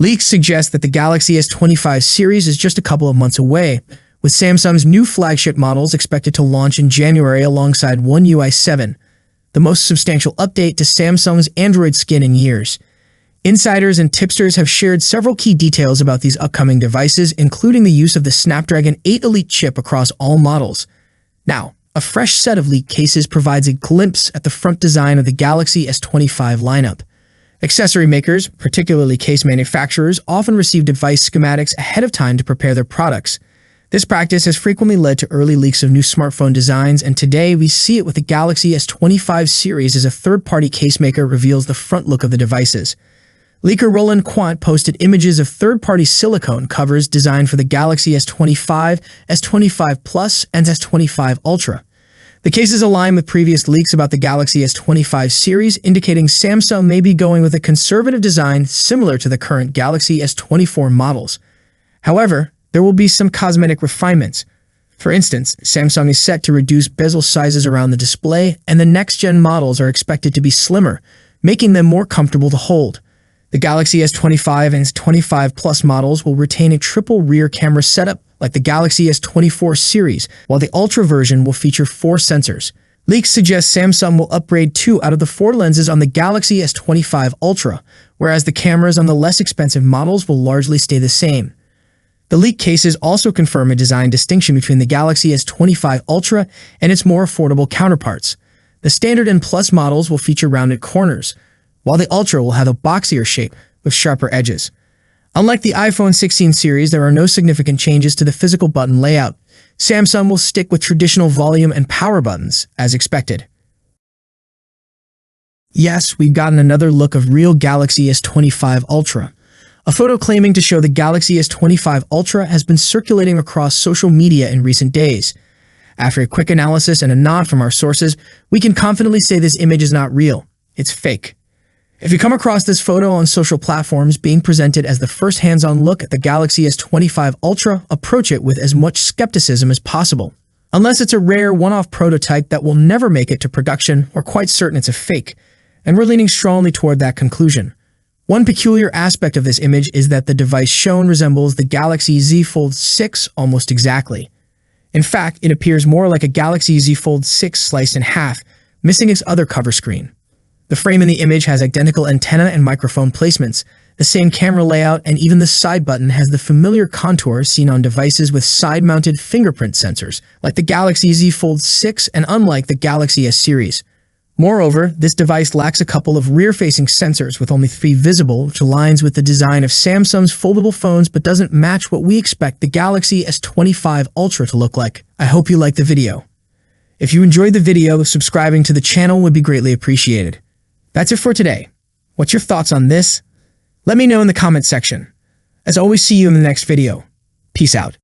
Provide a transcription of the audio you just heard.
Leaks suggest that the Galaxy S25 series is just a couple of months away, with Samsung's new flagship models expected to launch in January alongside One UI 7, the most substantial update to Samsung's Android skin in years. Insiders and tipsters have shared several key details about these upcoming devices, including the use of the Snapdragon 8 Elite chip across all models. Now, a fresh set of leak cases provides a glimpse at the front design of the Galaxy S25 lineup. Accessory makers, particularly case manufacturers, often receive device schematics ahead of time to prepare their products. This practice has frequently led to early leaks of new smartphone designs, and today we see it with the Galaxy S25 series as a third-party case maker reveals the front look of the devices. Leaker Roland Quant posted images of third-party silicone covers designed for the Galaxy S25, S25 Plus, and S25 Ultra. The cases align with previous leaks about the Galaxy S25 series, indicating Samsung may be going with a conservative design similar to the current Galaxy S24 models. However, there will be some cosmetic refinements. For instance, Samsung is set to reduce bezel sizes around the display, and the next-gen models are expected to be slimmer, making them more comfortable to hold. The Galaxy S25 and S25 Plus models will retain a triple rear camera setup like the Galaxy S24 series, while the Ultra version will feature 4 sensors. Leaks suggest Samsung will upgrade 2 out of the 4 lenses on the Galaxy S25 Ultra, whereas the cameras on the less expensive models will largely stay the same. The leak cases also confirm a design distinction between the Galaxy S25 Ultra and its more affordable counterparts. The Standard and Plus models will feature rounded corners, while the Ultra will have a boxier shape with sharper edges. Unlike the iPhone 16 series, there are no significant changes to the physical button layout. Samsung will stick with traditional volume and power buttons, as expected. Yes, we've gotten another look of real Galaxy S25 Ultra. A photo claiming to show the Galaxy S25 Ultra has been circulating across social media in recent days. After a quick analysis and a nod from our sources, we can confidently say this image is not real. It's fake. If you come across this photo on social platforms being presented as the first hands-on look at the Galaxy S25 Ultra, approach it with as much skepticism as possible. Unless it's a rare one-off prototype that will never make it to production, we're quite certain it's a fake, and we're leaning strongly toward that conclusion. One peculiar aspect of this image is that the device shown resembles the Galaxy Z Fold 6 almost exactly. In fact, it appears more like a Galaxy Z Fold 6 sliced in half, missing its other cover screen. The frame in the image has identical antenna and microphone placements, the same camera layout, and even the side button has the familiar contour seen on devices with side-mounted fingerprint sensors, like the Galaxy Z Fold 6 and unlike the Galaxy S series. Moreover, this device lacks a couple of rear-facing sensors with only 3 visible, which aligns with the design of Samsung's foldable phones but doesn't match what we expect the Galaxy S25 Ultra to look like. I hope you liked the video. If you enjoyed the video, subscribing to the channel would be greatly appreciated. That's it for today. What's your thoughts on this? Let me know in the comment section. As always, see you in the next video. Peace out.